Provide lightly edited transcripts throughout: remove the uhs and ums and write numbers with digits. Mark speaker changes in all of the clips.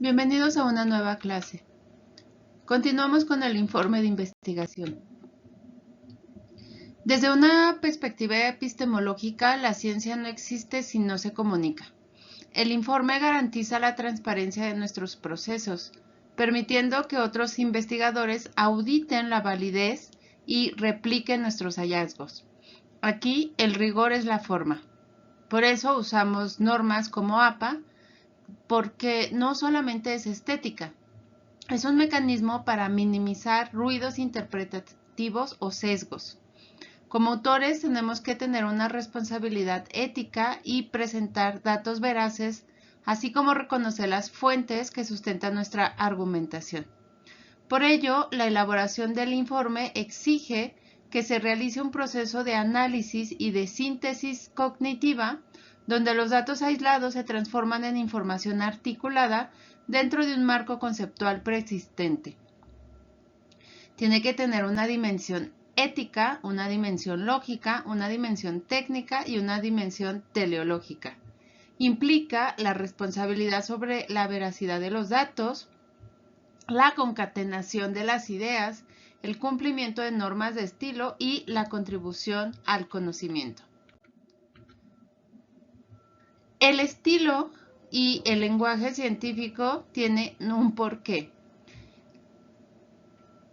Speaker 1: Bienvenidos a una nueva clase. Continuamos con el informe de investigación. Desde una perspectiva epistemológica, la ciencia no existe si no se comunica. El informe garantiza la transparencia de nuestros procesos, permitiendo que otros investigadores auditen la validez y repliquen nuestros hallazgos. Aquí, el rigor es la forma. Por eso usamos normas como APA, porque no solamente es estética, es un mecanismo para minimizar ruidos interpretativos o sesgos. Como autores tenemos que tener una responsabilidad ética y presentar datos veraces, así como reconocer las fuentes que sustentan nuestra argumentación. Por ello, la elaboración del informe exige que se realice un proceso de análisis y de síntesis cognitiva, donde los datos aislados se transforman en información articulada dentro de un marco conceptual preexistente. Tiene que tener una dimensión ética, una dimensión lógica, una dimensión técnica y una dimensión teleológica. Implica la responsabilidad sobre la veracidad de los datos, la concatenación de las ideas, el cumplimiento de normas de estilo y la contribución al conocimiento. El estilo y el lenguaje científico tiene un porqué.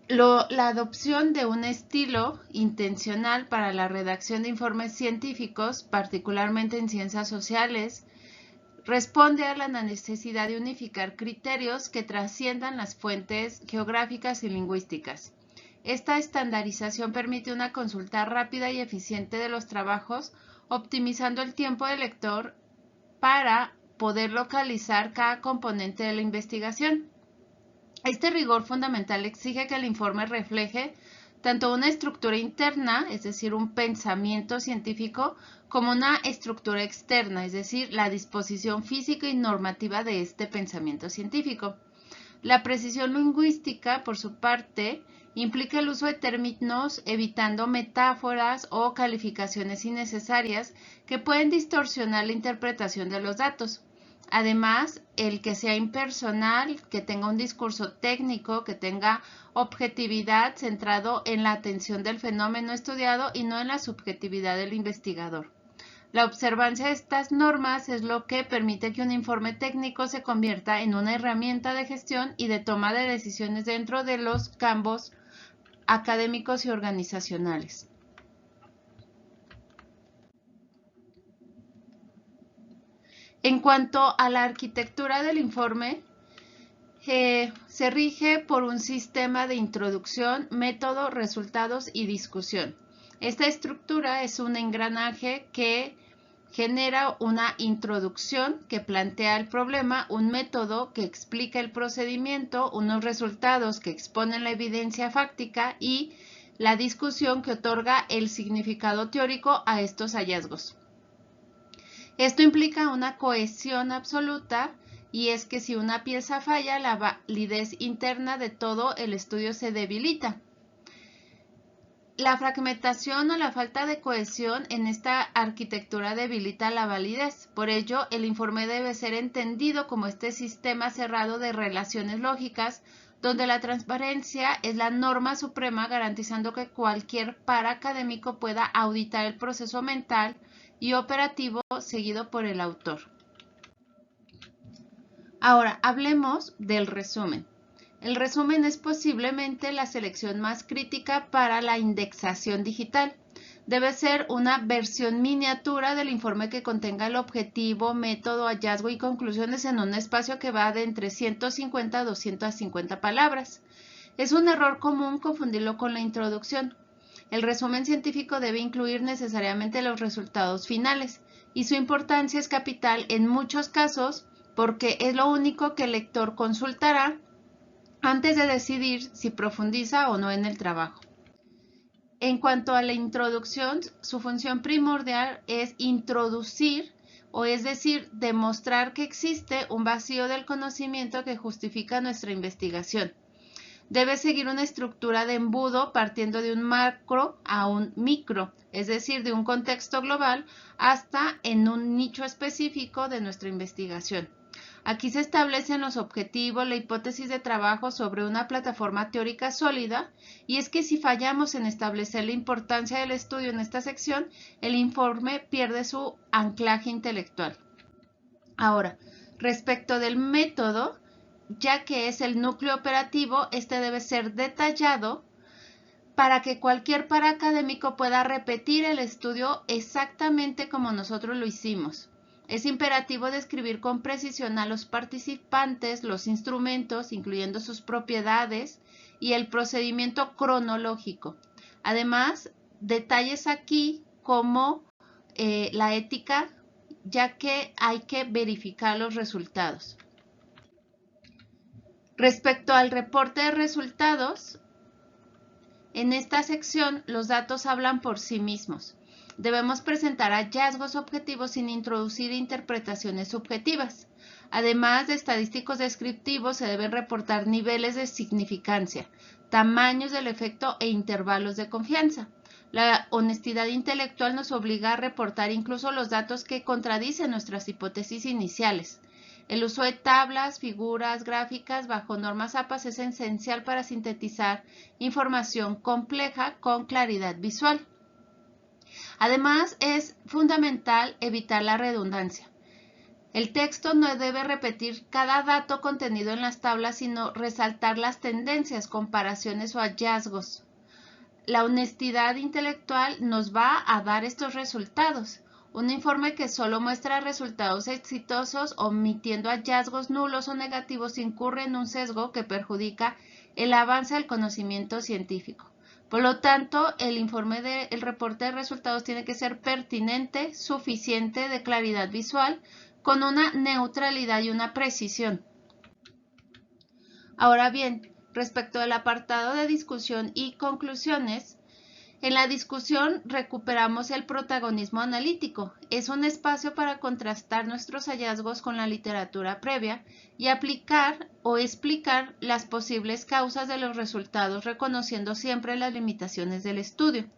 Speaker 1: La adopción de un estilo intencional para la redacción de informes científicos, particularmente en ciencias sociales, responde a la necesidad de unificar criterios que trasciendan las fuentes geográficas y lingüísticas. Esta estandarización permite una consulta rápida y eficiente de los trabajos, optimizando el tiempo del lector para poder localizar cada componente de la investigación. Este rigor fundamental exige que el informe refleje tanto una estructura interna, es decir, un pensamiento científico, como una estructura externa, es decir, la disposición física y normativa de este pensamiento científico. La precisión lingüística, por su parte, implica el uso de términos evitando metáforas o calificaciones innecesarias que pueden distorsionar la interpretación de los datos. Además, el que sea impersonal, que tenga un discurso técnico, que tenga objetividad centrado en la atención del fenómeno estudiado y no en la subjetividad del investigador. La observancia de estas normas es lo que permite que un informe técnico se convierta en una herramienta de gestión y de toma de decisiones dentro de los campos académicos y organizacionales. En cuanto a la arquitectura del informe, se rige por un sistema de introducción, método, resultados y discusión. Esta estructura es un engranaje que genera una introducción que plantea el problema, un método que explica el procedimiento, unos resultados que exponen la evidencia fáctica y la discusión que otorga el significado teórico a estos hallazgos. Esto implica una cohesión absoluta y es que si una pieza falla, la validez interna de todo el estudio se debilita. La fragmentación o la falta de cohesión en esta arquitectura debilita la validez. Por ello, el informe debe ser entendido como este sistema cerrado de relaciones lógicas, donde la transparencia es la norma suprema, garantizando que cualquier paracadémico pueda auditar el proceso mental y operativo seguido por el autor. Ahora, hablemos del resumen. El resumen es posiblemente la selección más crítica para la indexación digital. Debe ser una versión miniatura del informe que contenga el objetivo, método, hallazgo y conclusiones en un espacio que va de entre 150 a 250 palabras. Es un error común confundirlo con la introducción. El resumen científico debe incluir necesariamente los resultados finales y su importancia es capital en muchos casos porque es lo único que el lector consultará antes de decidir si profundiza o no en el trabajo. En cuanto a la introducción, su función primordial es introducir, o es decir, demostrar que existe un vacío del conocimiento que justifica nuestra investigación. Debe seguir una estructura de embudo partiendo de un macro a un micro, es decir, de un contexto global hasta en un nicho específico de nuestra investigación. Aquí se establecen los objetivos, la hipótesis de trabajo sobre una plataforma teórica sólida, y es que si fallamos en establecer la importancia del estudio en esta sección, el informe pierde su anclaje intelectual. Ahora, respecto del método, ya que es el núcleo operativo, este debe ser detallado para que cualquier paraacadémico pueda repetir el estudio exactamente como nosotros lo hicimos. Es imperativo describir con precisión a los participantes, los instrumentos, incluyendo sus propiedades, y el procedimiento cronológico. Además, detalles aquí como la ética, ya que hay que verificar los resultados. Respecto al reporte de resultados, en esta sección los datos hablan por sí mismos. Debemos presentar hallazgos objetivos sin introducir interpretaciones subjetivas. Además de estadísticos descriptivos, se deben reportar niveles de significancia, tamaños del efecto e intervalos de confianza. La honestidad intelectual nos obliga a reportar incluso los datos que contradicen nuestras hipótesis iniciales. El uso de tablas, figuras, gráficas bajo normas APAS es esencial para sintetizar información compleja con claridad visual. Además, es fundamental evitar la redundancia. El texto no debe repetir cada dato contenido en las tablas, sino resaltar las tendencias, comparaciones o hallazgos. La honestidad intelectual nos va a dar estos resultados. Un informe que solo muestra resultados exitosos, omitiendo hallazgos nulos o negativos, incurre en un sesgo que perjudica el avance del conocimiento científico. Por lo tanto, el reporte de resultados tiene que ser pertinente, suficiente, de claridad visual, con una neutralidad y una precisión. Ahora bien, respecto al apartado de discusión y conclusiones, en la discusión recuperamos el protagonismo analítico. Es un espacio para contrastar nuestros hallazgos con la literatura previa y aplicar o explicar las posibles causas de los resultados, reconociendo siempre las limitaciones del estudio.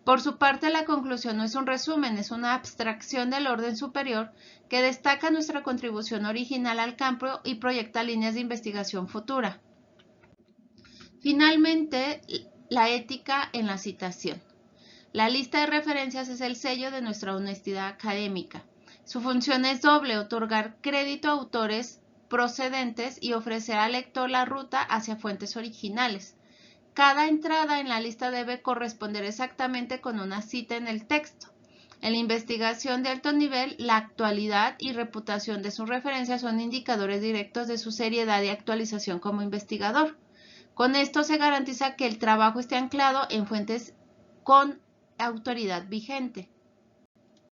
Speaker 1: Por su parte, la conclusión no es un resumen, es una abstracción del orden superior que destaca nuestra contribución original al campo y proyecta líneas de investigación futura. Finalmente, la ética en la citación. La lista de referencias es el sello de nuestra honestidad académica. Su función es doble: otorgar crédito a autores procedentes y ofrecer al lector la ruta hacia fuentes originales. Cada entrada en la lista debe corresponder exactamente con una cita en el texto. En la investigación de alto nivel, la actualidad y reputación de sus referencias son indicadores directos de su seriedad y actualización como investigador. Con esto se garantiza que el trabajo esté anclado en fuentes con autoridad vigente.